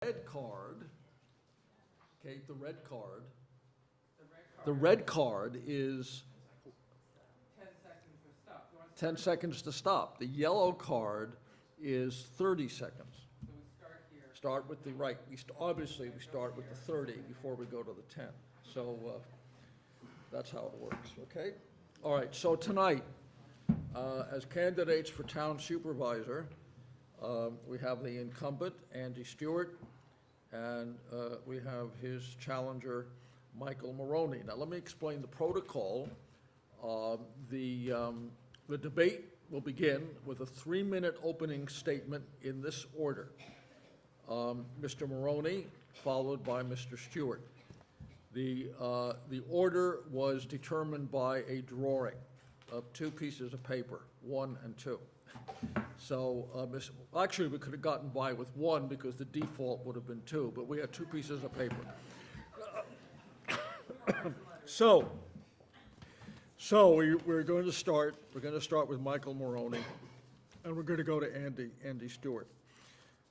red card, Kate, the red card. The red card is 10 seconds to stop. The yellow card is 30 seconds. So we start here. Start with the right. Obviously, we start with the 30 before we go to the 10. So that's how it works, okay? All right, so tonight, as candidates for town supervisor, we have the incumbent, Andy Stewart, and we have his challenger, Michael Maroney. Now, let me explain the protocol. The debate will begin with a 3-minute opening statement in this order. Mr. Maroney, followed by Mr. Stewart. The order was determined by a drawing of 2 pieces of paper, 1 and 2. So, actually, we could have gotten by with 1 because the default would have been 2, but we had 2 pieces of paper. We're going to start. We're going to start with Michael Maroney, and we're going to go to Andy Stewart.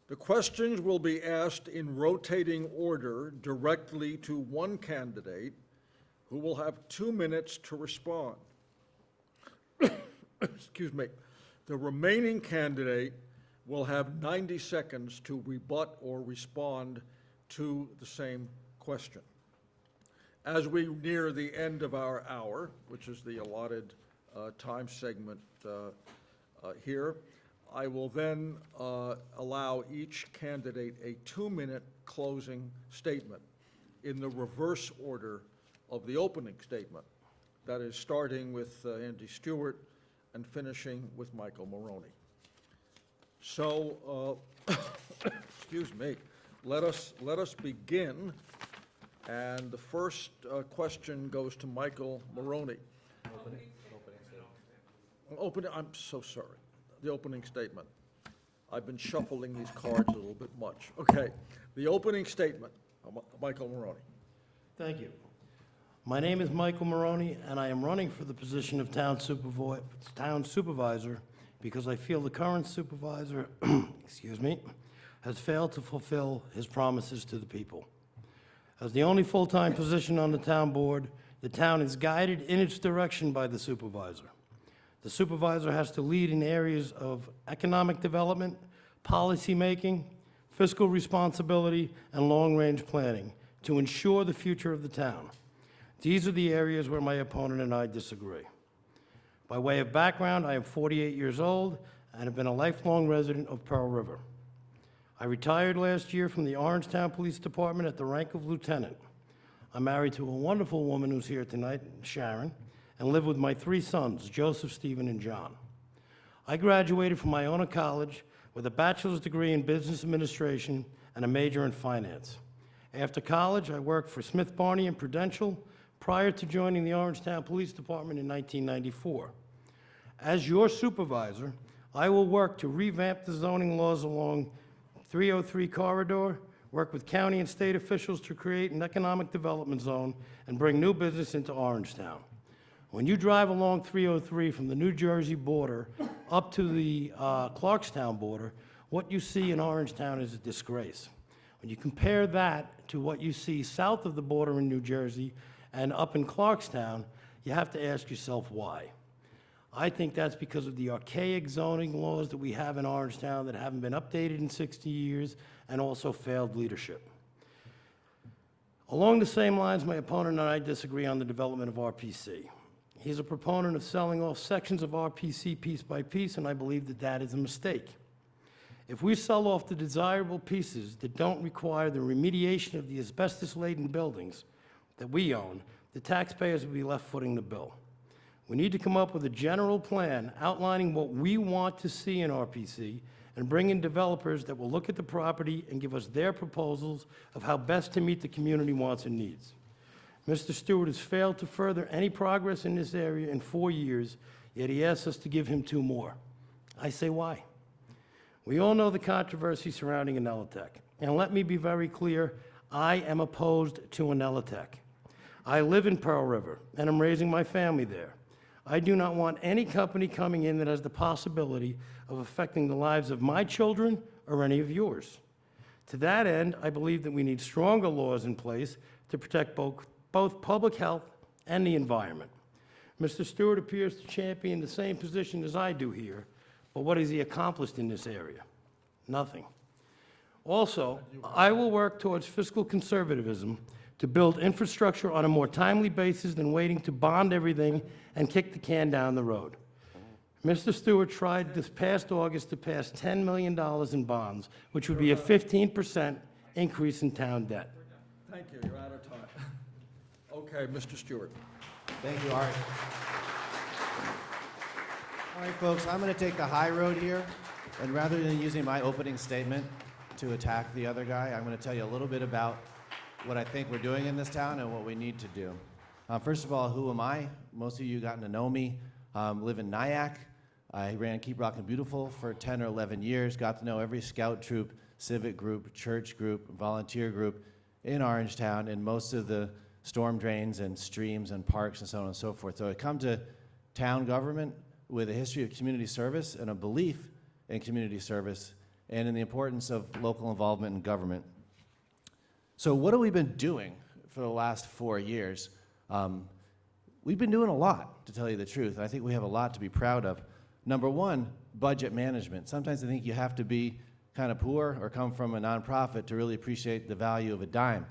The questions will be asked in rotating order directly to one candidate who will have 2 minutes to respond. Excuse me. The remaining candidate will have 90 seconds to rebut or respond to the same question. As we near the end of our hour, which is the allotted time segment here, I will then allow each candidate a 2-minute closing statement in the reverse order of the opening statement. That is, starting with Andy Stewart and finishing with Michael Maroney. So, excuse me, let us begin. And the first question goes to Michael Maroney. I'm so sorry. The opening statement. I've been shuffling these cards a little bit much. Okay, the opening statement, Michael Maroney. Thank you. My name is Michael Maroney, and I am running for the position of town supervisor because I feel the current supervisor, excuse me, has failed to fulfill his promises to the people. As the only full-time position on the town board, the town is guided in its direction by the supervisor. The supervisor has to lead in areas of economic development, policy making, fiscal responsibility, and long-range planning to ensure the future of the town. These are the areas where my opponent and I disagree. By way of background, I am 48 years old and have been a lifelong resident of Pearl River. I retired last year from the Orangetown Police Department at the rank of lieutenant. I'm married to a wonderful woman who's here tonight, Sharon, and live with my 3 sons, Joseph, Stephen, and John. I graduated from Iona College with a bachelor's degree in business administration and a major in finance. After college, I worked for Smith Barney and Prudential prior to joining the Orangetown Police Department in 1994. As your supervisor, I will work to revamp the zoning laws along 303 corridor, work with county and state officials to create an economic development zone, and bring new business into Orangetown. When you drive along 303 from the New Jersey border up to the Clarkstown border, what you see in Orangetown is a disgrace. When you compare that to what you see south of the border in New Jersey and up in Clarkstown, you have to ask yourself why. I think that's because of the archaic zoning laws that we have in Orangetown that haven't been updated in 60 years and also failed leadership. Along the same lines, my opponent and I disagree on the development of RPC. He's a proponent of selling off sections of RPC piece by piece, and I believe that that is a mistake. If we sell off the desirable pieces that don't require the remediation of the asbestos-laden buildings that we own, the taxpayers will be left footing the bill. We need to come up with a general plan outlining what we want to see in RPC and bring in developers that will look at the property and give us their proposals of how best to meet the community wants and needs. Mr. Stewart has failed to further any progress in this area in 4 years, yet he asks us to give him 2 more. I say why? We all know the controversy surrounding Anelitech, and let me be very clear, I am opposed to Anelitech. I live in Pearl River, and I'm raising my family there. I do not want any company coming in that has the possibility of affecting the lives of my children or any of yours. To that end, I believe that we need stronger laws in place to protect both public health and the environment. Mr. Stewart appears to champion the same position as I do here, but what has he accomplished in this area? Nothing. Also, I will work towards fiscal conservatism to build infrastructure on a more timely basis than waiting to bond everything and kick the can down the road. Mr. Stewart tried this past August to pass $10 million in bonds, which would be a 15% increase in town debt. Thank you, you're out of time. Okay, Mr. Stewart. Thank you, Art. All right, folks, I'm going to take the high road here, and rather than using my opening statement to attack the other guy, I'm going to tell you a little bit about what I think we're doing in this town and what we need to do. First of all, who am I? Most of you gotten to know me. Live in Nyack. I ran Keep Rockin' Beautiful for 10 or 11 years, got to know every scout troop, civic group, church group, volunteer group in Orangetown, and most of the storm drains and streams and parks and so on and so forth. So I come to town government with a history of community service and a belief in community service and in the importance of local involvement in government. So what have we been doing for the last 4 years? We've been doing a lot, to tell you the truth. I think we have a lot to be proud of. Number one, budget management. Sometimes I think you have to be kind of poor or come from a nonprofit to really appreciate the value of a dime.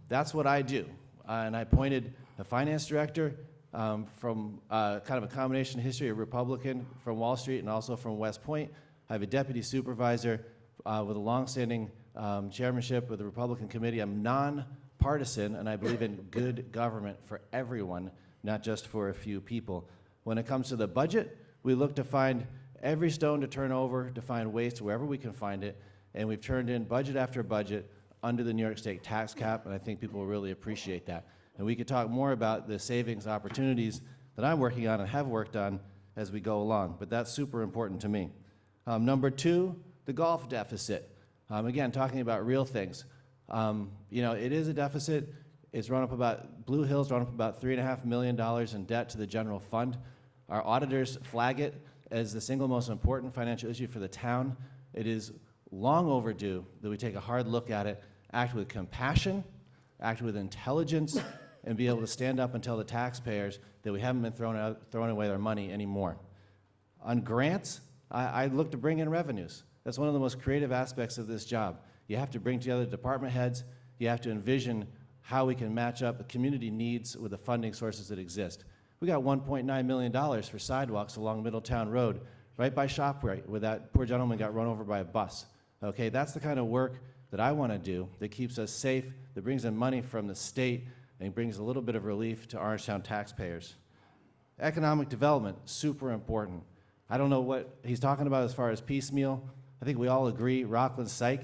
That's what I do. And I appointed a finance director from kind of a combination history of Republican from Wall Street and also from West Point. I have a deputy supervisor with a longstanding chairmanship with the Republican committee. I'm nonpartisan, and I believe in good government for everyone, not just for a few people. When it comes to the budget, we look to find every stone to turn over, to find waste wherever we can find it, and we've turned in budget after budget under the New York State tax cap, and I think people will really appreciate that. And we could talk more about the savings opportunities that I'm working on and have worked on as we go along, but that's super important to me. Number two, the golf deficit. Again, talking about real things. You know, it is a deficit. It's run up about, Blue Hill's run up about $3.5 million in debt to the general fund. Our auditors flag it as the single most important financial issue for the town. It is long overdue that we take a hard look at it, act with compassion, act with intelligence, and be able to stand up and tell the taxpayers that we haven't been throwing away their money anymore. On grants, I look to bring in revenues. That's one of the most creative aspects of this job. You have to bring together department heads. You have to envision how we can match up the community needs with the funding sources that exist. We got $1.9 million for sidewalks along Middletown Road, right by ShopRite, where that poor gentleman got run over by a bus. Okay, that's the kind of work that I want to do that keeps us safe, that brings in money from the state, and brings a little bit of relief to Orangetown taxpayers. Economic development, super important. I don't know what he's talking about as far as piecemeal. I think we all agree Rockland Psych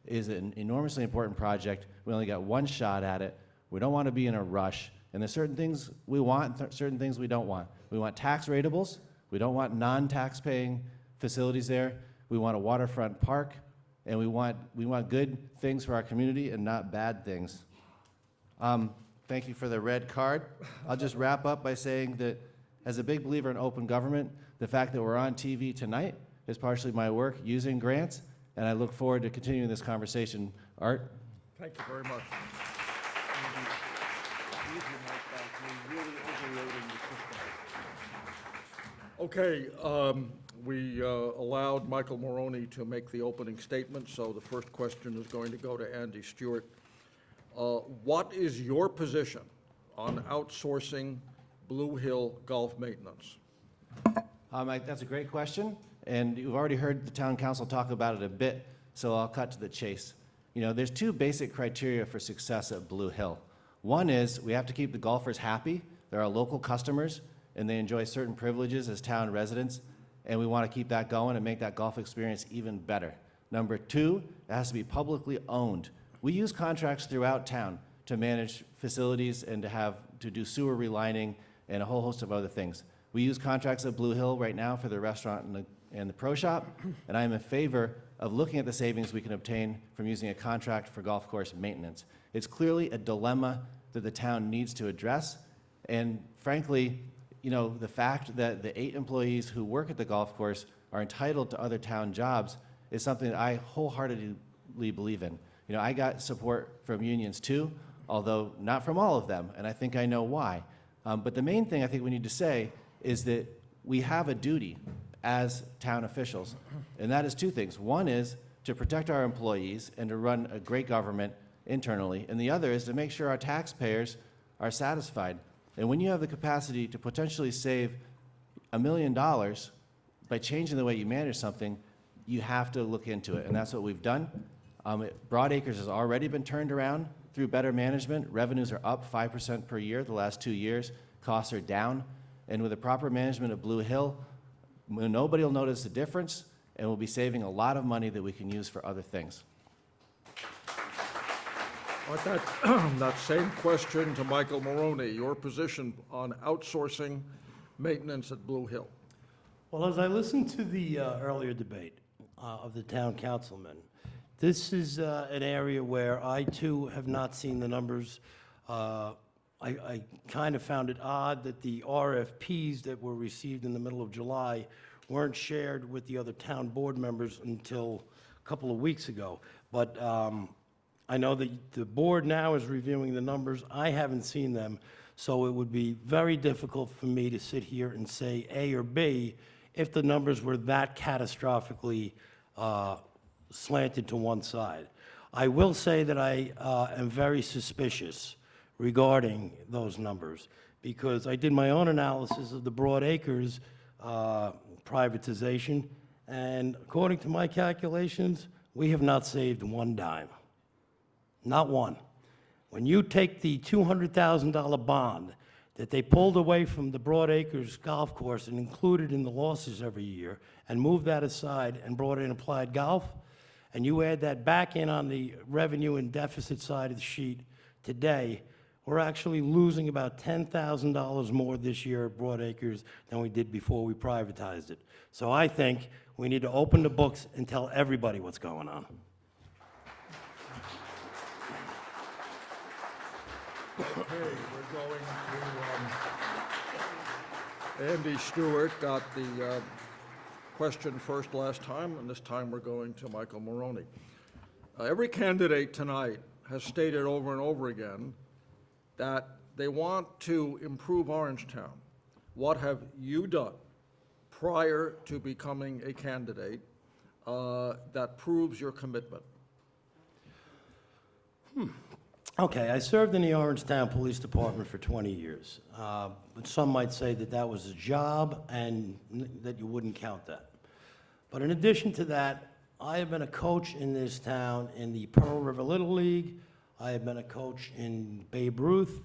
is an enormously important project. We only got one shot at it. We don't want to be in a rush. And there's certain things we want, certain things we don't want. We want tax ratables. We don't want non-tax paying facilities there. We want a waterfront park. And we want good things for our community and not bad things. Thank you for the red card. I'll just wrap up by saying that as a big believer in open government, the fact that we're on TV tonight is partially my work using grants, and I look forward to continuing this conversation. Art? Thank you very much. Okay, we allowed Michael Maroney to make the opening statement, so the first question is going to go to Andy Stewart. What is your position on outsourcing Blue Hill golf maintenance? That's a great question, and you've already heard the town council talk about it a bit, so I'll cut to the chase. You know, there's two basic criteria for success at Blue Hill. One is we have to keep the golfers happy. They're our local customers, and they enjoy certain privileges as town residents, and we want to keep that going and make that golf experience even better. Number two, it has to be publicly owned. We use contracts throughout town to manage facilities and to do sewer relining and a whole host of other things. We use contracts at Blue Hill right now for the restaurant and the pro shop, and I am in favor of looking at the savings we can obtain from using a contract for golf course maintenance. It's clearly a dilemma that the town needs to address, and frankly, you know, the fact that the 8 employees who work at the golf course are entitled to other town jobs is something that I wholeheartedly truly believe in. You know, I got support from unions too, although not from all of them, and I think I know why. But the main thing I think we need to say is that we have a duty as town officials, and that is two things. One is to protect our employees and to run a great government internally, and the other is to make sure our taxpayers are satisfied. And when you have the capacity to potentially save $1 million by changing the way you manage something, you have to look into it, and that's what we've done. Broadacres has already been turned around through better management. Revenues are up 5% per year the last 2 years. Costs are down. And with the proper management of Blue Hill, nobody will notice the difference, and we'll be saving a lot of money that we can use for other things. That same question to Michael Maroney, your position on outsourcing maintenance at Blue Hill. Well, as I listened to the earlier debate of the town councilman, this is an area where I too have not seen the numbers. I kind of found it odd that the RFPs that were received in the middle of July weren't shared with the other town board members until a couple of weeks ago. But I know that the board now is reviewing the numbers. I haven't seen them, so it would be very difficult for me to sit here and say A or B if the numbers were that catastrophically slanted to one side. I will say that I am very suspicious regarding those numbers, because I did my own analysis of the Broadacres privatization, and according to my calculations, we have not saved one dime. Not one. When you take the $200,000 bond that they pulled away from the Broadacres golf course and included in the losses every year, and moved that aside and brought in applied golf, and you add that back in on the revenue and deficit side of the sheet today, we're actually losing about $10,000 more this year at Broadacres than we did before we privatized it. So I think we need to open the books and tell everybody what's going on. Okay, we're going to, Andy Stewart got the question first last time, and this time we're going to Michael Maroney. Every candidate tonight has stated over and over again that they want to improve Orangetown. What have you done prior to becoming a candidate that proves your commitment? Okay, I served in the Orangetown Police Department for 20 years. But some might say that that was a job and that you wouldn't count that. But in addition to that, I have been a coach in this town in the Pearl River Little League. I have been a coach in Babe Ruth,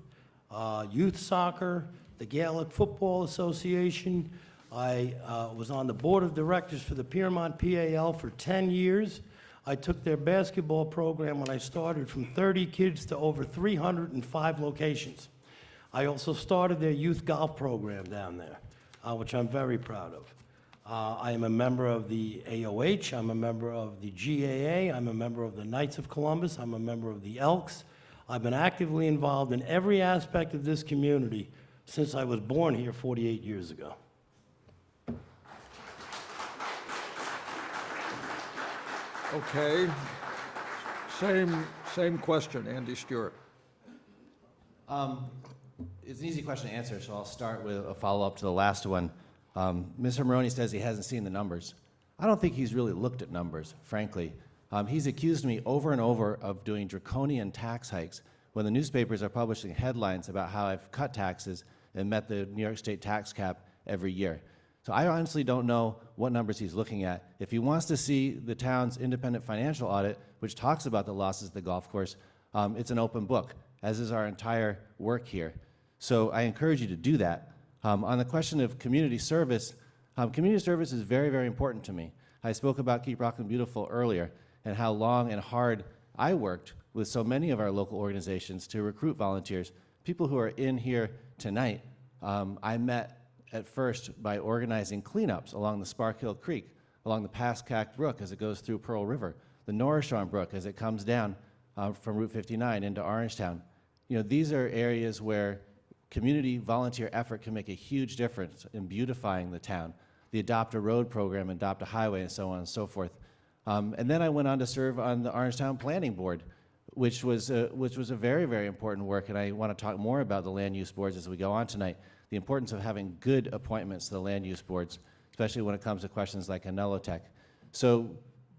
youth soccer, the Gaelic Football Association. I was on the board of directors for the Piermont PAL for 10 years. I took their basketball program when I started from 30 kids to over 305 locations. I also started their youth golf program down there, which I'm very proud of. I am a member of the AOH, I'm a member of the GAA, I'm a member of the Knights of Columbus, I'm a member of the Elks. I've been actively involved in every aspect of this community since I was born here 48 years ago. Okay, same question, Andy Stewart. It's an easy question to answer, so I'll start with a follow-up to the last one. Mr. Maroney says he hasn't seen the numbers. I don't think he's really looked at numbers, frankly. He's accused me over and over of doing draconian tax hikes when the newspapers are publishing headlines about how I've cut taxes and met the New York State tax cap every year. So I honestly don't know what numbers he's looking at. If he wants to see the town's independent financial audit, which talks about the losses of the golf course, it's an open book, as is our entire work here. So I encourage you to do that. On the question of community service is very, very important to me. I spoke about Keep Rockin' Beautiful earlier and how long and hard I worked with so many of our local organizations to recruit volunteers. People who are in here tonight, I met at first by organizing cleanups along the Sparkhill Creek, along the Pascack Brook as it goes through Pearl River, the Norrishawn Brook as it comes down from Route 59 into Orangetown. You know, these are areas where community volunteer effort can make a huge difference in beautifying the town. The Adopt a Road program, Adopt a Highway, and so on and so forth. And then I went on to serve on the Orangetown Planning Board, which was a very, very important work, and I want to talk more about the land use boards as we go on tonight. The importance of having good appointments to the land use boards, especially when it comes to questions like Anelotech. So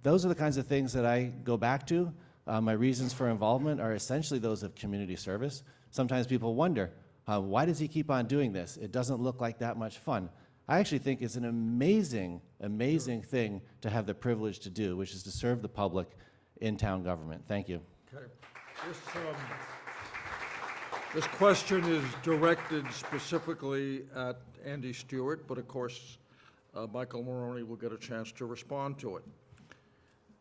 those are the kinds of things that I go back to. My reasons for involvement are essentially those of community service. Sometimes people wonder, why does he keep on doing this? It doesn't look like that much fun. I actually think it's an amazing, amazing thing to have the privilege to do, which is to serve the public in town government. Thank you. Okay. This question is directed specifically at Andy Stewart, but of course, Michael Maroney will get a chance to respond to it.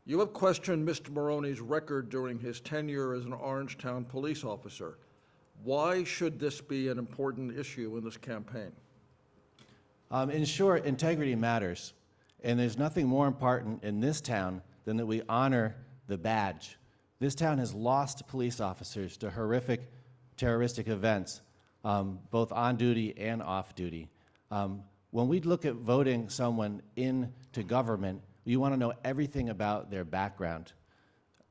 You have questioned Mr. Maroney's record during his tenure as an Orangetown police officer. Why should this be an important issue in this campaign? In short, integrity matters, and there's nothing more important in this town than that we honor the badge. This town has lost police officers to horrific terroristic events, both on duty and off duty. When we look at voting someone into government, you want to know everything about their background.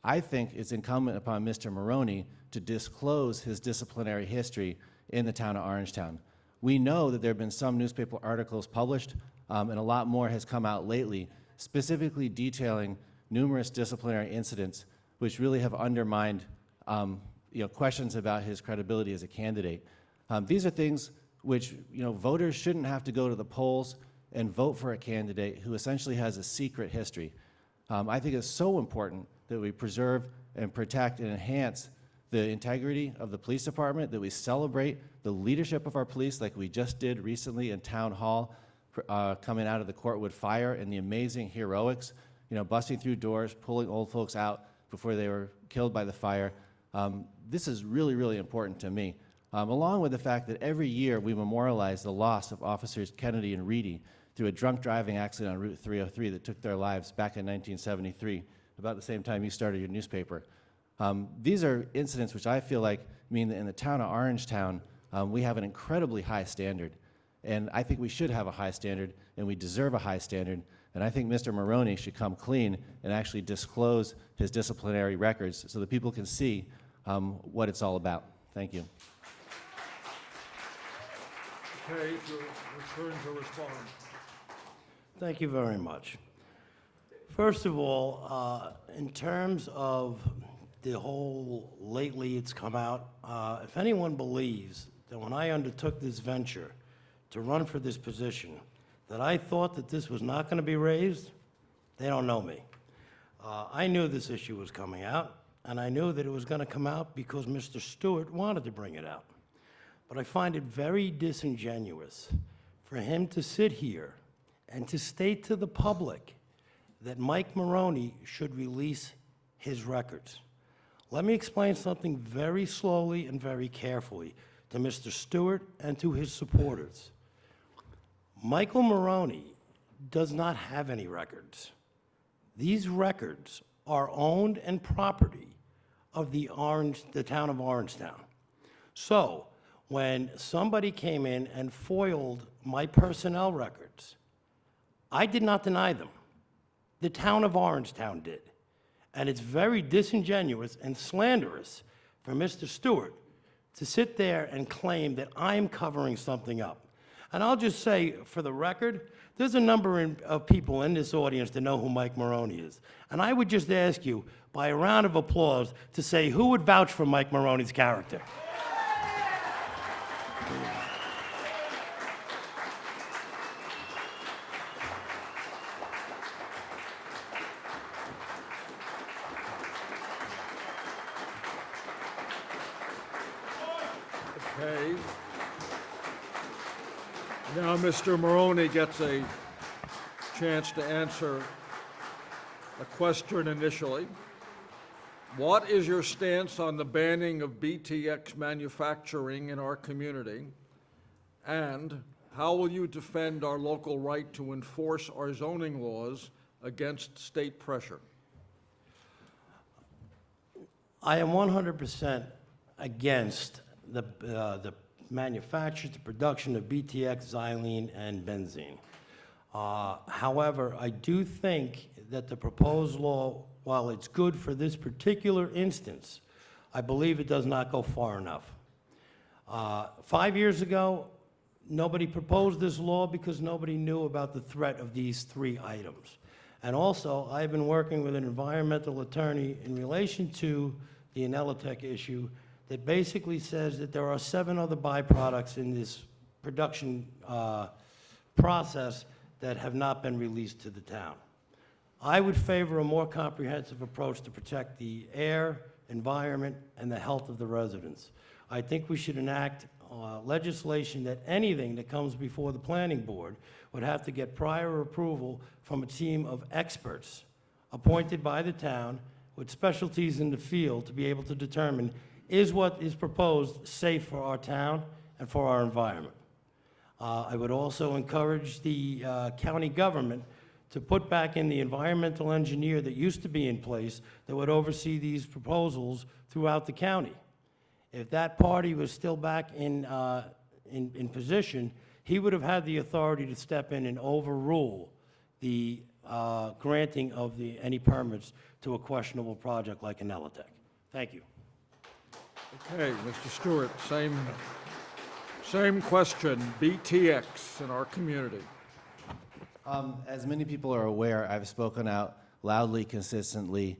I think it's incumbent upon Mr. Maroney to disclose his disciplinary history in the town of Orangetown. We know that there have been some newspaper articles published, and a lot more has come out lately, specifically detailing numerous disciplinary incidents which really have undermined questions about his credibility as a candidate. These are things which voters shouldn't have to go to the polls and vote for a candidate who essentially has a secret history. I think it's so important that we preserve and protect and enhance the integrity of the police department, that we celebrate the leadership of our police like we just did recently in Town Hall, coming out of the Courtwood fire, and the amazing heroics, busting through doors, pulling old folks out before they were killed by the fire. This is really, really important to me, along with the fact that every year we memorialize the loss of officers Kennedy and Reedy through a drunk driving accident on Route 303 that took their lives back in 1973, about the same time you started your newspaper. These are incidents which I feel like mean that in the town of Orangetown, we have an incredibly high standard. And I think we should have a high standard, and we deserve a high standard. And I think Mr. Maroney should come clean and actually disclose his disciplinary records so that people can see what it's all about. Thank you. Okay, to return to respond. Thank you very much. First of all, in terms of the whole, lately it's come out, if anyone believes that when I undertook this venture to run for this position, that I thought that this was not going to be raised, they don't know me. I knew this issue was coming out, and I knew that it was going to come out because Mr. Stewart wanted to bring it out. But I find it very disingenuous for him to sit here and to state to the public that Mike Maroney should release his records. Let me explain something very slowly and very carefully to Mr. Stewart and to his supporters. Michael Maroney does not have any records. These records are owned and property of the town of Orangetown. So, when somebody came in and foiled my personnel records, I did not deny them. The town of Orangetown did. And it's very disingenuous and slanderous for Mr. Stewart to sit there and claim that I'm covering something up. And I'll just say, for the record, there's a number of people in this audience that know who Mike Maroney is. And I would just ask you, by a round of applause, to say who would vouch for Mike Maroney's character. Okay. Now, Mr. Maroney gets a chance to answer a question initially. What is your stance on the banning of BTX manufacturing in our community? And how will you defend our local right to enforce our zoning laws against state pressure? I am 100% against the manufacture, the production of BTX, xylene, and benzene. However, I do think that the proposed law, while it's good for this particular instance, I believe it does not go far enough. 5 years ago, nobody proposed this law because nobody knew about the threat of these 3 items. And also, I've been working with an environmental attorney in relation to the Inelitech issue that basically says that there are 7 other byproducts in this production process that have not been released to the town. I would favor a more comprehensive approach to protect the air, environment, and the health of the residents. I think we should enact legislation that anything that comes before the planning board would have to get prior approval from a team of experts appointed by the town with specialties in the field to be able to determine, is what is proposed safe for our town and for our environment? I would also encourage the county government to put back in the environmental engineer that used to be in place that would oversee these proposals throughout the county. If that party was still back in position, he would have had the authority to step in and overrule the granting of any permits to a questionable project like Inelitech. Thank you. Okay, Mr. Stewart, same question, BTX in our community. As many people are aware, I've spoken out loudly, consistently,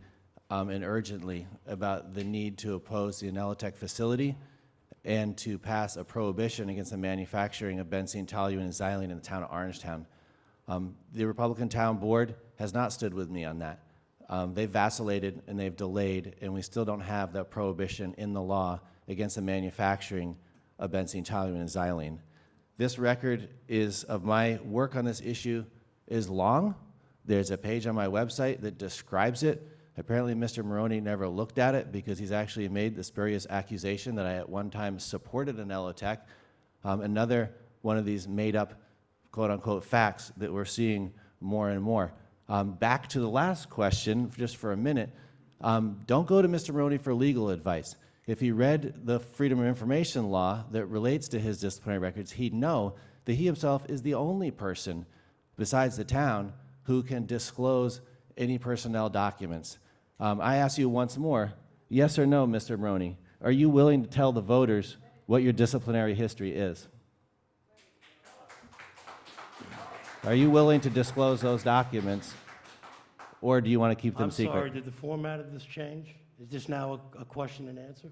and urgently about the need to oppose the Inelitech facility and to pass a prohibition against the manufacturing of benzene, toluene, and xylene in the town of Orangetown. The Republican town board has not stood with me on that. They've vacillated and they've delayed, and we still don't have that prohibition in the law against the manufacturing of benzene, toluene, and xylene. This record of my work on this issue is long. There's a page on my website that describes it. Apparently, Mr. Maroney never looked at it because he's actually made the spurious accusation that I at one time supported Inelitech, another one of these made-up, quote-unquote, facts that we're seeing more and more. Back to the last question, just for a minute, don't go to Mr. Maroney for legal advice. If he read the Freedom of Information law that relates to his disciplinary records, he'd know that he himself is the only person besides the town who can disclose any personnel documents. I ask you once more, yes or no, Mr. Maroney, are you willing to tell the voters what your disciplinary history is? Are you willing to disclose those documents, or do you want to keep them secret? I'm sorry, did the format of this change? Is this now a question and answer?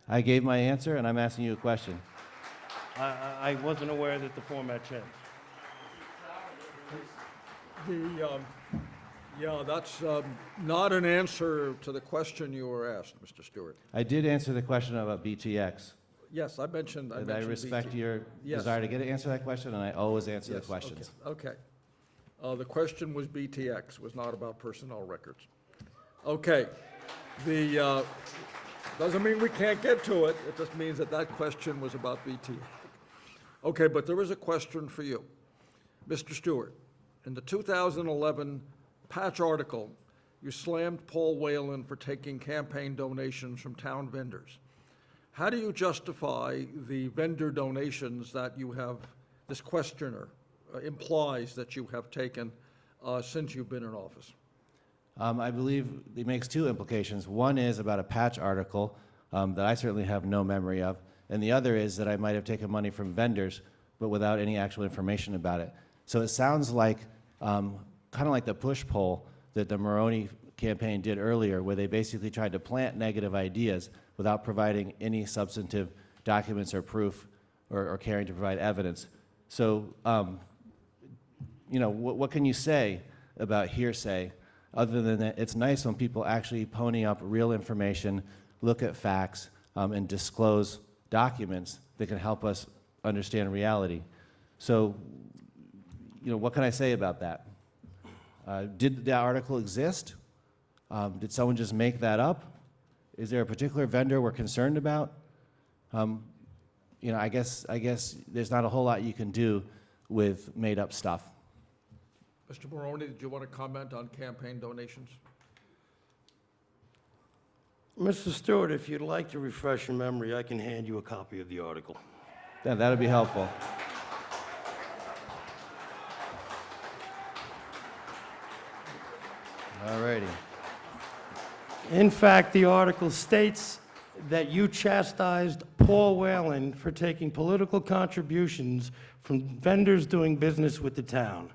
I gave my answer, and I'm asking you a question. I wasn't aware that the format changed. Yeah, that's not an answer to the question you were asked, Mr. Stewart. I did answer the question about BTX. Yes, I mentioned And I respect BT. your Yes. desire to get to answer that question, and I always answer the Yes, questions. Okay. The question was BTX, was not about personnel records. Okay. Doesn't mean we can't get to it. It just means that that question was about BTX. Okay, but there is a question for you. Mr. Stewart, in the 2011 Patch article, you slammed Paul Whalen for taking campaign donations from town vendors. How do you justify the vendor donations that you have, this questioner implies that you have taken since you've been in office? I believe it makes 2 implications. One is about a Patch article that I certainly have no memory of, and the other is that I might have taken money from vendors, but without any actual information about it. So it sounds like kind of like the push-pull that the Maroney campaign did earlier, where they basically tried to plant negative ideas without providing any substantive documents or proof or caring to provide evidence. So, what can you say about hearsay other than that it's nice when people actually pony up real information, look at facts, and disclose documents that can help us understand reality? So, what can I say about that? Did the article exist? Did someone just make that up? Is there a particular vendor we're concerned about? I guess there's not a whole lot you can do with made-up stuff. Mr. Maroney, did you want to comment on campaign donations? Mr. Stewart, if you'd like to refresh your memory, I can hand you a copy of the article. Yeah, that'd be helpful. All righty. In fact, the article states that you chastised Paul Whalen for taking political contributions from vendors doing business with the town.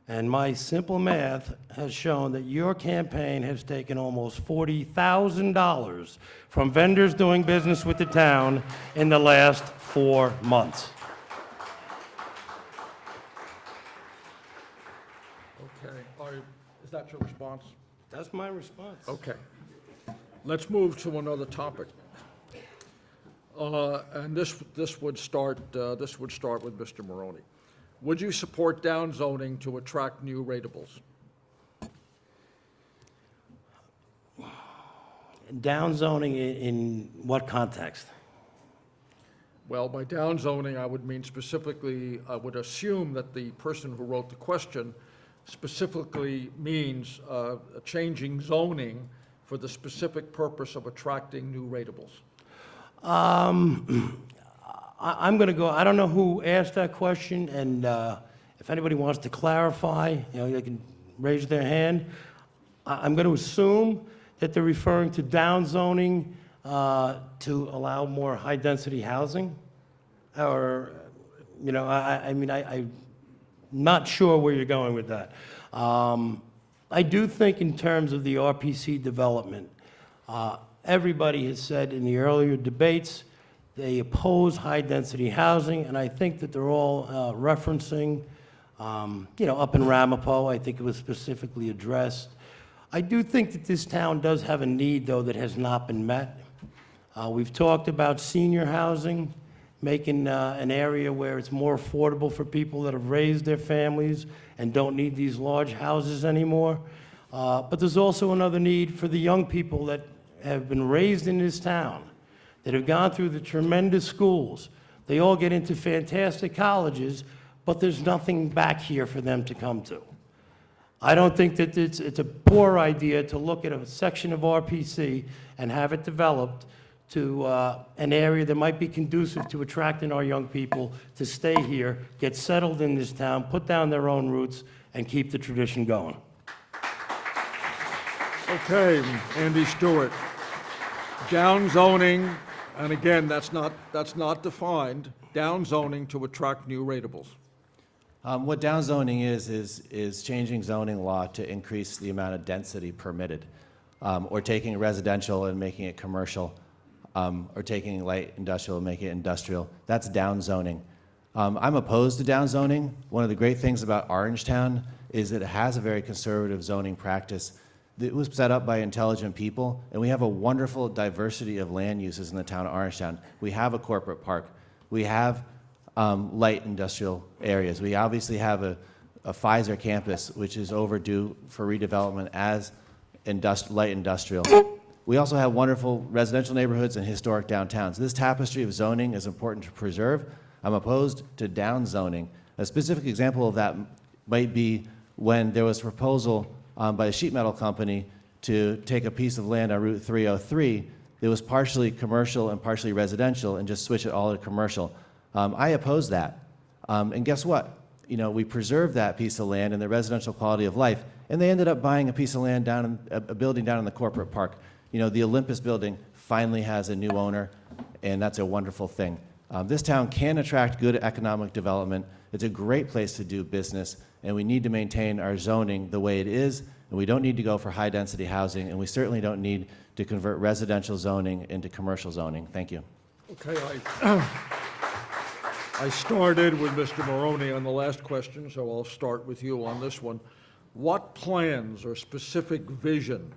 And my simple math has shown that your campaign has taken almost $40,000 from vendors doing business with the town in the last 4 months. Okay, is that your response? That's my response. Okay. Let's move to another topic. And this would start with Mr. Maroney. Would you support downzoning to attract new ratables? Downzoning in what context? Well, by downzoning, I would mean specifically, I would assume that the person who wrote the question specifically means changing zoning for the specific purpose of attracting new ratables. I'm going to go, I don't know who asked that question, and if anybody wants to clarify, they can raise their hand. I'm going to assume that they're referring to downzoning to allow more high-density housing, or, I'm not sure where you're going with that. I do think in terms of the RPC development, everybody has said in the earlier debates they oppose high-density housing, and I think that they're all referencing, up in Ramapo, I think it was specifically addressed. I do think that this town does have a need, though, that has not been met. We've talked about senior housing, making an area where it's more affordable for people that have raised their families and don't need these large houses anymore. But there's also another need for the young people that have been raised in this town, that have gone through the tremendous schools. They all get into fantastic colleges, but there's nothing back here for them to come to. I don't think that it's a poor idea to look at a section of RPC and have it developed to an area that might be conducive to attracting our young people to stay here, get settled in this town, put down their own roots, and keep the tradition going. Okay, Andy Stewart. Downzoning, and again, that's not defined, downzoning to attract new ratables. What downzoning is changing zoning law to increase the amount of density permitted, or taking residential and making it commercial, or taking light industrial and making it industrial. That's downzoning. I'm opposed to downzoning. One of the great things about Orangetown is that it has a very conservative zoning practice. It was set up by intelligent people, and we have a wonderful diversity of land uses in the town of Orangetown. We have a corporate park. We have light industrial areas. We obviously have a Pfizer campus, which is overdue for redevelopment as light industrial. We also have wonderful residential neighborhoods and historic downtowns. This tapestry of zoning is important to preserve. I'm opposed to downzoning. A specific example of that might be when there was a proposal by the sheet metal company to take a piece of land on Route 303 that was partially commercial and partially residential and just switch it all to commercial. I oppose that. And guess what? We preserved that piece of land and the residential quality of life, and they ended up buying a piece of land a building down in the corporate park. The Olympus building finally has a new owner, and that's a wonderful thing. This town can attract good economic development. It's a great place to do business, and we need to maintain our zoning the way it is, and we don't need to go for high-density housing, and we certainly don't need to convert residential zoning into commercial zoning. Thank you. Okay, I started with Mr. Maroney on the last question, so I'll start with you on this one. What plans or specific vision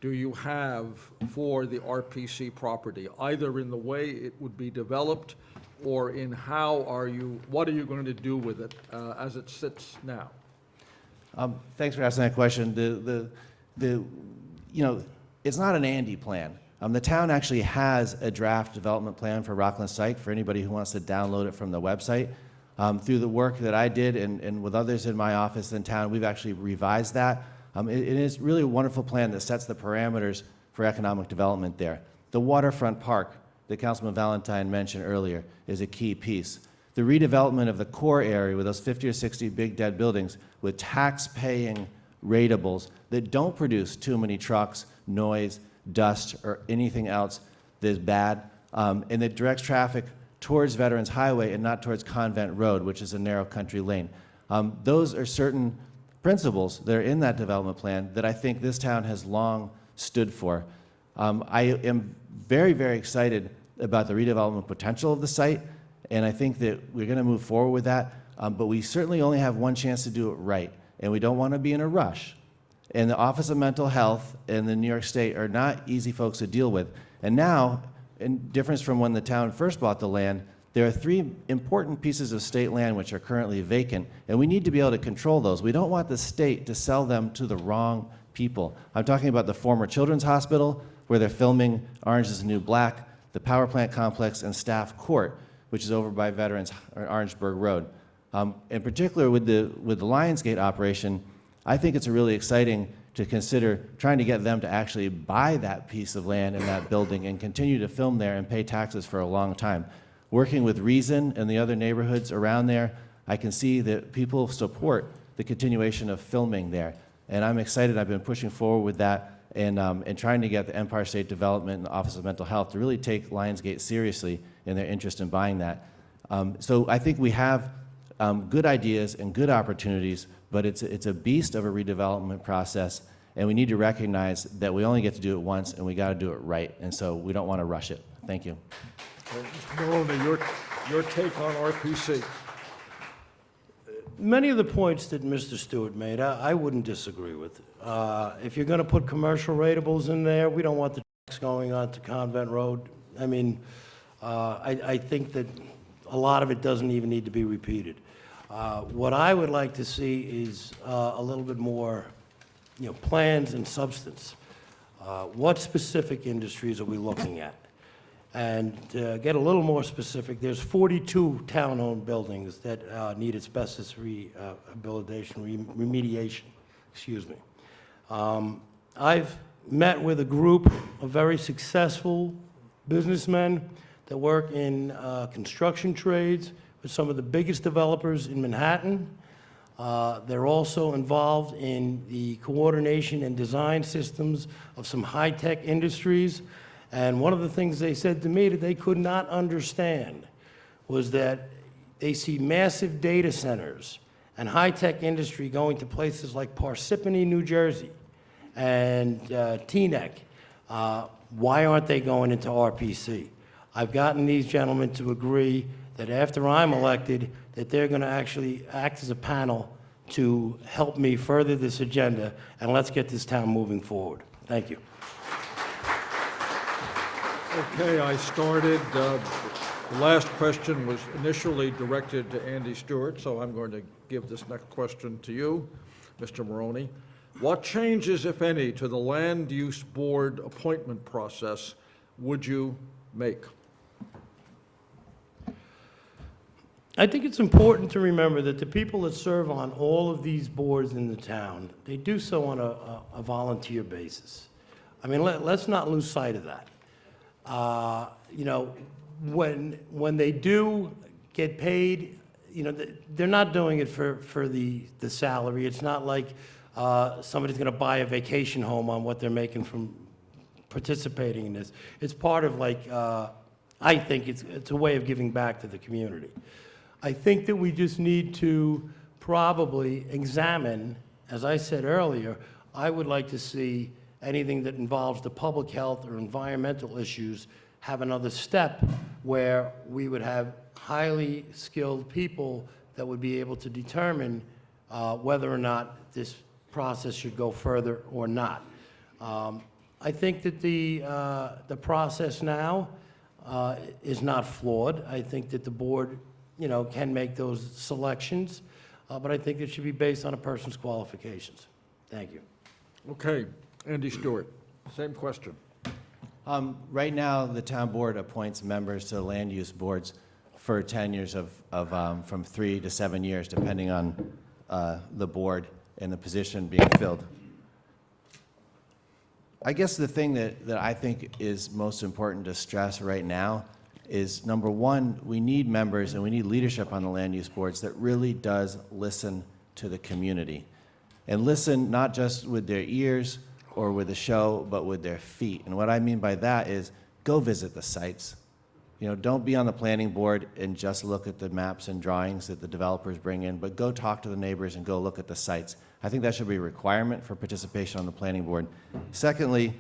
do you have for the RPC property, either in the way it would be developed or in what are you going to do with it as it sits now? Thanks for asking that question. It's not an Andy plan. The town actually has a draft development plan for Rockland Site for anybody who wants to download it from the website. Through the work that I did and with others in my office in town, we've actually revised that. It is really a wonderful plan that sets the parameters for economic development there. The waterfront park that Councilman Valentine mentioned earlier is a key piece. The redevelopment of the core area with those 50 or 60 big dead buildings with tax-paying ratables that don't produce too many trucks, noise, dust, or anything else that is bad, and that directs traffic towards Veterans Highway and not towards Convent Road, which is a narrow country lane. Those are certain principles that are in that development plan that I think this town has long stood for. I am very, very excited about the redevelopment potential of the site, and I think that we're going to move forward with that, but we certainly only have one chance to do it right, and we don't want to be in a rush. And the Office of Mental Health and the New York State are not easy folks to deal with. And now, in difference from when the town first bought the land, there are 3 important pieces of state land which are currently vacant, and we need to be able to control those. We don't want the state to sell them to the wrong people. I'm talking about the former Children's Hospital, where they're filming Orange is the New Black, the power plant complex, and Staff Court, which is over by Veterans or Orangeburg Road. In particular, with the Lionsgate operation, I think it's really exciting to consider trying to get them to actually buy that piece of land and that building and continue to film there and pay taxes for a long time. Working with Reason and the other neighborhoods around there, I can see that people support the continuation of filming there. And I'm excited. I've been pushing forward with that and trying to get the Empire State Development and the Office of Mental Health to really take Lionsgate seriously in their interest in buying that. So I think we have good ideas and good opportunities, but it's a beast of a redevelopment process, and we need to recognize that we only get to do it once, and we got to do it right, and so we don't want to rush it. Thank you. Mr. Maroney, your take on RPC. Many of the points that Mr. Stewart made, I wouldn't disagree with. If you're going to put commercial ratables in there, we don't want the trucks going onto Convent Road. I mean, I think that a lot of it doesn't even need to be repeated. What I would like to see is a little bit more, plans and substance. What specific industries are we looking at? And get a little more specific, there's 42 town-owned buildings that need asbestos remediation, excuse me. I've met with a group of very successful businessmen that work in construction trades with some of the biggest developers in Manhattan. They're also involved in the coordination and design systems of some high-tech industries. And one of the things they said to me that they could not understand was that they see massive data centers and high-tech industry going to places like Parsippany, New Jersey, and Teaneck. Why aren't they going into RPC? I've gotten these gentlemen to agree that after I'm elected, that they're going to actually act as a panel to help me further this agenda, and let's get this town moving forward. Thank you. Okay, I started, the last question was initially directed to Andy Stewart, so I'm going to give this next question to you, Mr. Maroney. What changes, if any, to the Land Use Board appointment process would you make? I think it's important to remember that the people that serve on all of these boards in the town, they do so on a volunteer basis. I mean, let's not lose sight of that. When they do get paid, they're not doing it for the salary. It's not like somebody's going to buy a vacation home on what they're making from participating in this. It's part of I think it's a way of giving back to the community. I think that we just need to probably examine, as I said earlier, I would like to see anything that involves the public health or environmental issues have another step where we would have highly skilled people that would be able to determine whether or not this process should go further or not. I think that the process now is not flawed. I think that the board, can make those selections, but I think it should be based on a person's qualifications. Thank you. Okay, Andy Stewart, same question. Right now, the town board appoints members to the land use boards for tenures of from 3 to 7 years, depending on the board and the position being filled. I guess the thing that I think is most important to stress right now is, number one, we need members and we need leadership on the land use boards that really does listen to the community. and listen not just with their ears or with the show, but with their feet. And what I mean by that is go visit the sites. You know, don't be on the planning board and just look at the maps and drawings that the developers bring in, but go talk to the neighbors and go look at the sites. I think that should be a requirement for participation on the planning board. Secondly,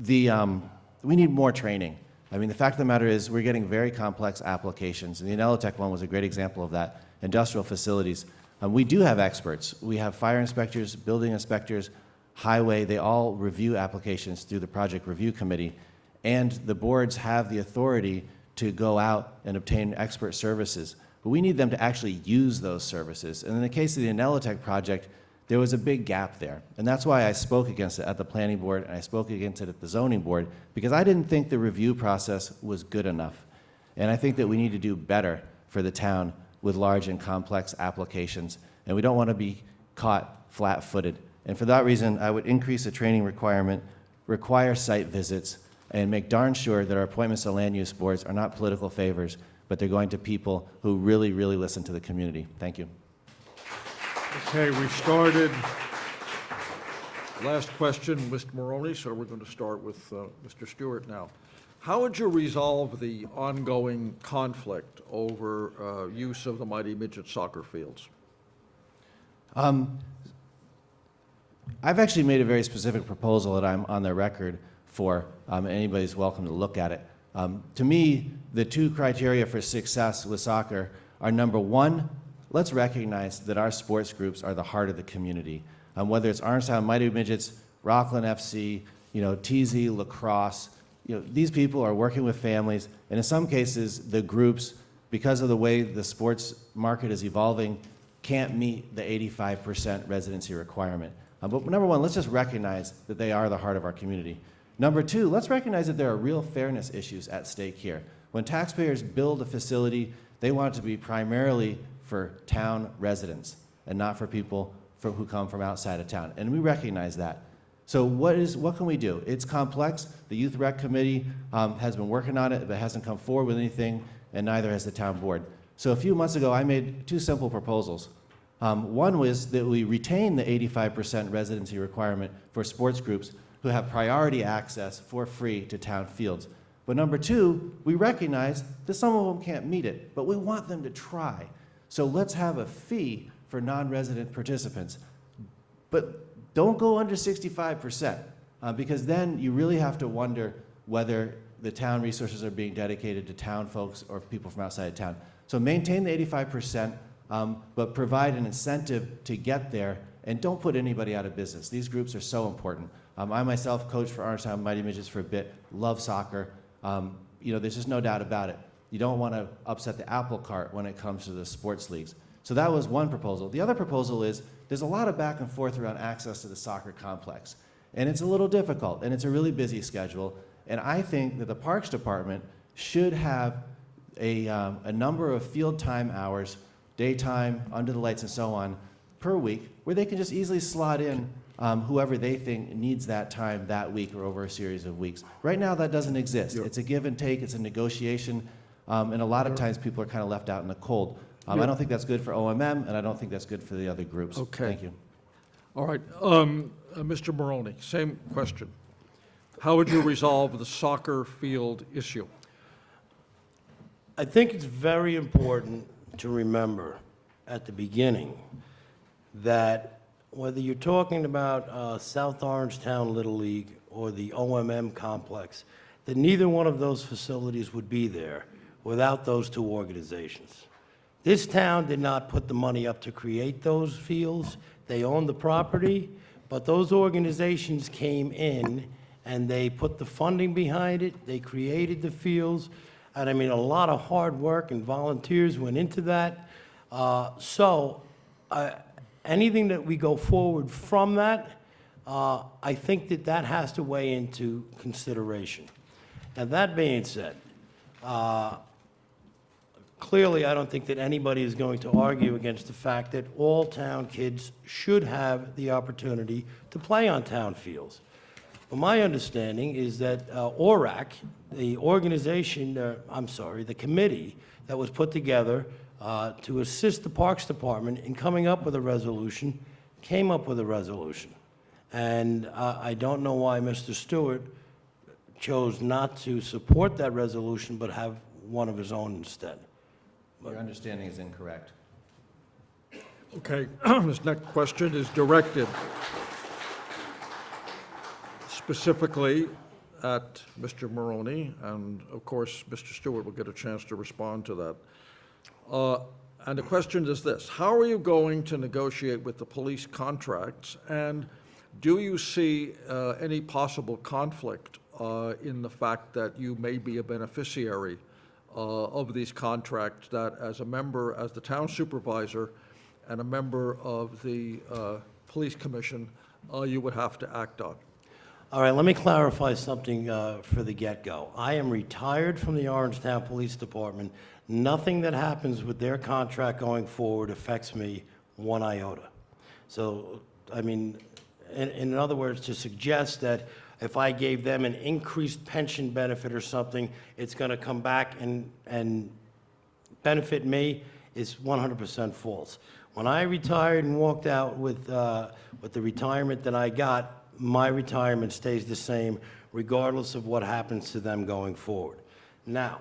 we need more training. I mean, the fact of the matter is we're getting very complex applications, and the Inelitech one was a great example of that. Industrial facilities. We do have experts. We have fire inspectors, building inspectors, highway. They all review applications through the project review committee, and the boards have the authority to go out and obtain expert services. But we need them to actually use those services. And in the case of the Inelitech project, there was a big gap there. And that's why I spoke against it at the planning board, and I spoke against it at the zoning board, because I didn't think the review process was good enough. And I think that we need to do better for the town with large and complex applications. And we don't want to be caught flat-footed. And for that reason, I would increase the training requirement, require site visits, and make darn sure that our appointments to land use boards are not political favors, but they're going to people who really, really listen to the community. Thank you. Okay, we started, last question, Mr. Maroney, so we're going to start with Mr. Stewart now. How would you resolve the ongoing conflict over use of the Mighty Midget soccer fields? I've actually made a very specific proposal that I'm on the record for, and anybody's welcome to look at it. To me, the two criteria for success with soccer are, number one, let's recognize that our sports groups are the heart of the community. Whether it's Orangetown Mighty Midgets, Rockland FC, TZ, lacrosse, these people are working with families, and in some cases, the groups, because of the way the sports market is evolving, can't meet the 85% residency requirement. But number one, let's just recognize that they are the heart of our community. Number two, let's recognize that there are real fairness issues at stake here. When taxpayers build a facility, they want it to be primarily for town residents and not for people who come from outside of town. And we recognize that. So what can we do? It's complex. The Youth Rec Committee has been working on it, but hasn't come forward with anything, and neither has the town board. So a few months ago, I made two simple proposals. One was that we retain the 85% residency requirement for sports groups who have priority access for free to town fields. But number two, we recognize that some of them can't meet it, but we want them to try. So let's have a fee for non-resident participants. But don't go under 65%, because then you really have to wonder whether the town resources are being dedicated to town folks or people from outside of town. So maintain the 85%, but provide an incentive to get there, and don't put anybody out of business. These groups are so important. I myself coached for Orangetown Mighty Midgets for a bit, love soccer. There's just no doubt about it. You don't want to upset the apple cart when it comes to the sports leagues. So that was one proposal. The other proposal is there's a lot of back and forth around access to the soccer complex. And it's a little difficult, and it's a really busy schedule. And I think that the Parks Department should have a number of field time hours, daytime, under the lights and so on, per week, where they can just easily slot in whoever they think needs that time that week or over a series of weeks. Right now, that doesn't exist. It's a give and take, it's a negotiation, and a lot of times people are kind of left out in the cold. I don't think that's good for OMM, and I don't think that's good for the other groups. Okay. Thank you. All right, Mr. Maroney, same question. How would you resolve the soccer field issue? I think it's very important to remember at the beginning that whether you're talking about South Orangetown Little League or the OMM complex, that neither one of those facilities would be there without those two organizations. This town did not put the money up to create those fields. They own the property, but those organizations came in and they put the funding behind it. They created the fields. And I mean, a lot of hard work and volunteers went into that. Anything that we go forward from that, I think that has to weigh into consideration. Now, that being said, clearly, I don't think that anybody is going to argue against the fact that all town kids should have the opportunity to play on town fields. But my understanding is that ORAC, the organization, the committee that was put together to assist the Parks Department in coming up with a resolution, came up with a resolution. And I don't know why Mr. Stewart chose not to support that resolution, but have one of his own instead. Your understanding is incorrect. Okay, this next question is directed specifically at Mr. Maroney, and of course, Mr. Stewart will get a chance to respond to that. And the question is this: how are you going to negotiate with the police contracts, and do you see any possible conflict in the fact that you may be a beneficiary of these contracts, that as a member, as the town supervisor and a member of the police commission, you would have to act on? All right, let me clarify something for the get-go. I am retired from the Orangetown Police Department. Nothing that happens with their contract going forward affects me one iota. So, I mean, in other words, to suggest that if I gave them an increased pension benefit or something, it's going to come back and benefit me is 100% false. When I retired and walked out with the retirement that I got, my retirement stays the same regardless of what happens to them going forward. Now,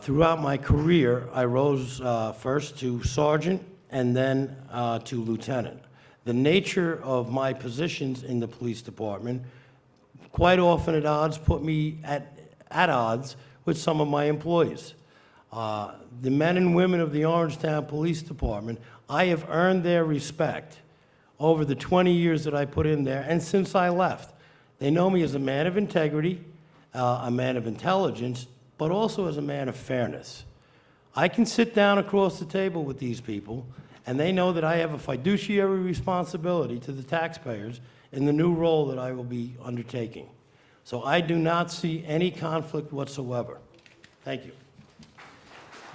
throughout my career, I rose first to sergeant and then to lieutenant. The nature of my positions in the police department quite often at odds put me at odds with some of my employees. The men and women of the Orangetown Police Department, I have earned their respect over the 20 years that I put in there, and since I left. They know me as a man of integrity, a man of intelligence, but also as a man of fairness. I can sit down across the table with these people, and they know that I have a fiduciary responsibility to the taxpayers in the new role that I will be undertaking. So I do not see any conflict whatsoever. Thank you.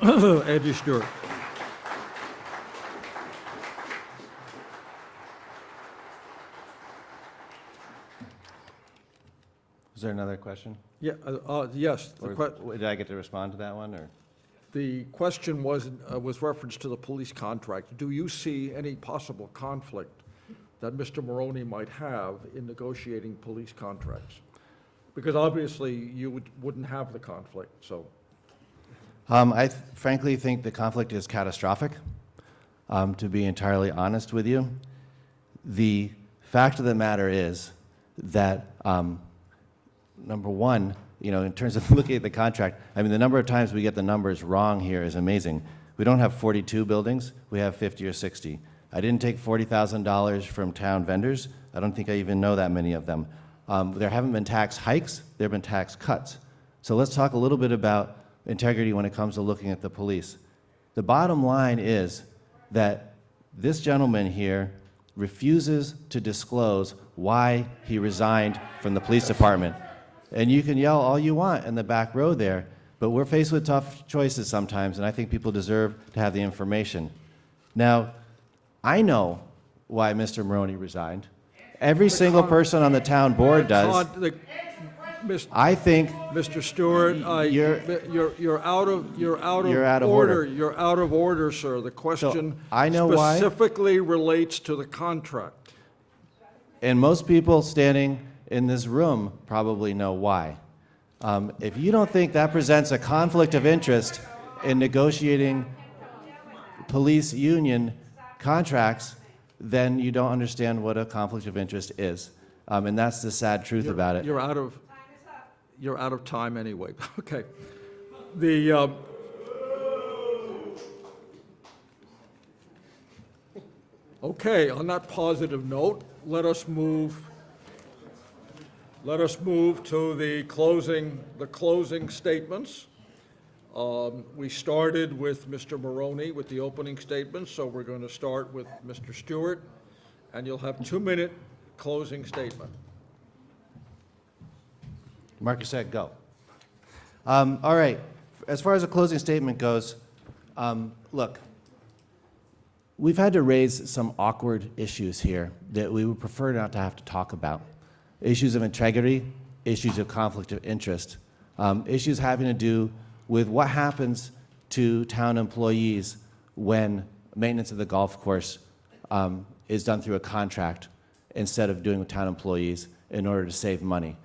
Andy Stewart. Is there another question? Yeah, yes. Or did I get to respond to that one, or? The question was reference to the police contract. Do you see any possible conflict that Mr. Maroney might have in negotiating police contracts? Because obviously you wouldn't have the conflict, so. I frankly think the conflict is catastrophic, to be entirely honest with you. The fact of the matter is that, number one, you know, in terms of looking at the contract, I mean, the number of times we get the numbers wrong here is amazing. We don't have 42 buildings, we have 50 or 60. I didn't take $40,000 from town vendors. I don't think I even know that many of them. There haven't been tax hikes, there have been tax cuts. So let's talk a little bit about integrity when it comes to looking at the police. The bottom line is that this gentleman here refuses to disclose why he resigned from the police department. And you can yell all you want in the back row there, but we're faced with tough choices sometimes, and I think people deserve to have the information. Now, I know why Mr. Maroney resigned. Every single person on the town board does. I think Mr. Stewart, you're out of order. You're out of order, sir. The question I know why. Specifically relates to the contract. And most people standing in this room probably know why. If you don't think that presents a conflict of interest in negotiating police union contracts, then you don't understand what a conflict of interest is. And that's the sad truth about it. You're out of time anyway. Okay. Okay, on that positive note, let us move to the closing statements. We started with Mr. Maroney with the opening statements, so we're going to start with Mr. Stewart, and you'll have 2-minute closing statement. Marcus said go. All right, as far as a closing statement goes, look, we've had to raise some awkward issues here that we would prefer not to have to talk about. Issues of integrity, issues of conflict of interest, issues having to do with what happens to town employees when maintenance of the golf course is done through a contract instead of doing with town employees in order to save money.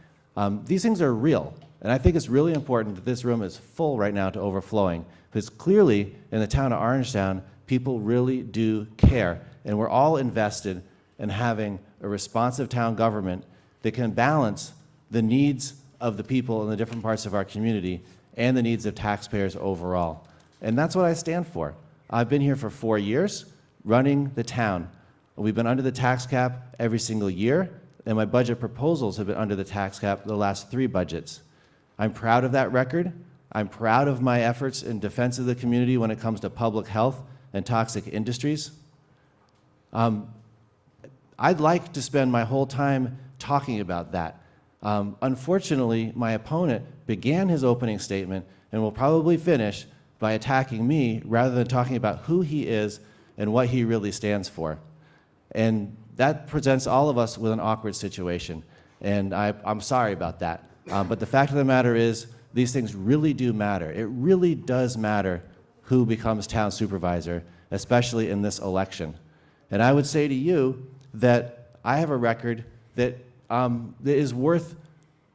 These things are real, and I think it's really important that this room is full right now to overflowing, because clearly in the town of Orangetown, people really do care, and we're all invested in having a responsive town government that can balance the needs of the people in the different parts of our community and the needs of taxpayers overall. And that's what I stand for. I've been here for 4 years running the town. We've been under the tax cap every single year, and my budget proposals have been under the tax cap the last 3 budgets. I'm proud of that record. I'm proud of my efforts in defense of the community when it comes to public health and toxic industries. I'd like to spend my whole time talking about that. Unfortunately, my opponent began his opening statement and will probably finish by attacking me rather than talking about who he is and what he really stands for. And that presents all of us with an awkward situation. And I'm sorry about that. But the fact of the matter is, these things really do matter. It really does matter who becomes town supervisor, especially in this election. And I would say to you that I have a record that is worth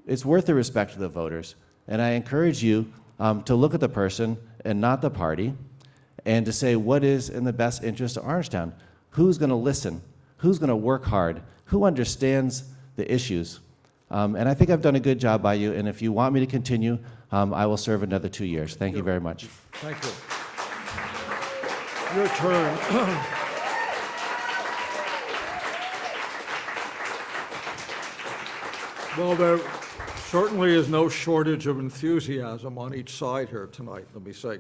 the respect of the voters. And I encourage you to look at the person and not the party, and to say what is in the best interest of Orangetown. Who's going to listen? Who's going to work hard? Who understands the issues? And I think I've done a good job by you, and if you want me to continue, I will serve another 2 years. Thank you very much. Thank you. Your turn. Well, there certainly is no shortage of enthusiasm on each side here tonight, let me say.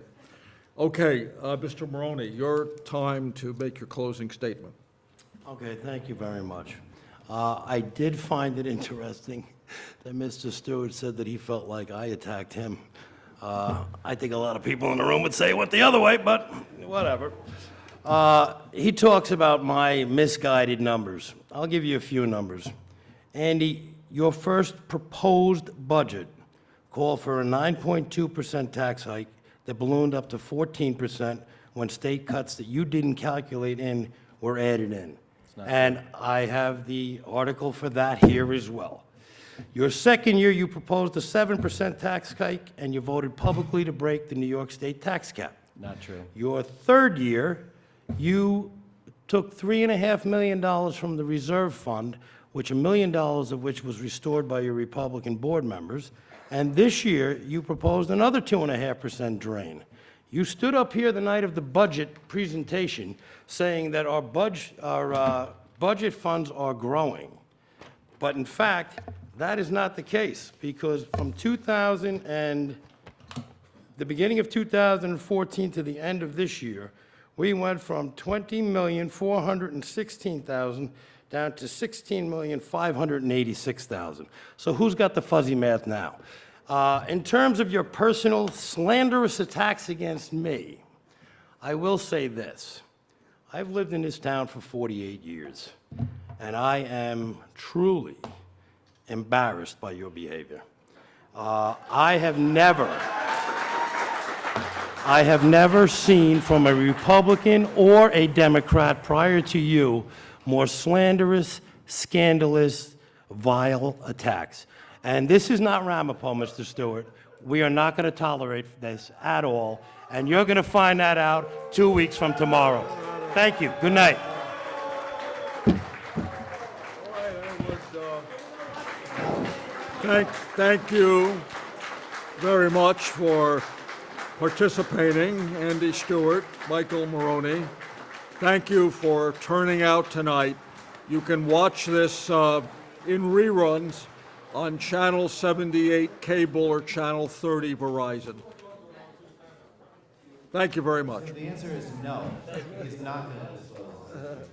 Okay, Mr. Maroney, your time to make your closing statement. Okay, thank you very much. I did find it interesting that Mr. Stewart said that he felt like I attacked him. I think a lot of people in the room would say it went the other way, but whatever. He talks about my misguided numbers. I'll give you a few numbers. Andy, your first proposed budget called for a 9.2% tax hike that ballooned up to 14% when state cuts that you didn't calculate in were added in. And I have the article for that here as well. Your second year, you proposed a 7% tax hike, and you voted publicly to break the New York State tax cap. Not true. Your third year, you took $3.5 million from the reserve fund, which $1 million of which was restored by your Republican board members. And this year, you proposed another 2.5% drain. You stood up here the night of the budget presentation saying that our budget funds are growing. But in fact, that is not the case, because from the beginning of 2014 to the end of this year, we went from $20,416,000 down to $16,586,000. So who's got the fuzzy math now? In terms of your personal slanderous attacks against me, I will say this. I've lived in this town for 48 years, and I am truly embarrassed by your behavior. I have never seen from a Republican or a Democrat prior to you more slanderous, scandalous, vile attacks. And this is not Ramapo, Mr. Stewart. We are not going to tolerate this at all, and you're going to find that out 2 weeks from tomorrow. Thank you. Good night. Thank you very much for participating, Andy Stewart, Michael Maroney. Thank you for turning out tonight. You can watch this in reruns on Channel 78 Cable or Channel 30 Verizon. Thank you very much. The answer is no. He's not going to disclose.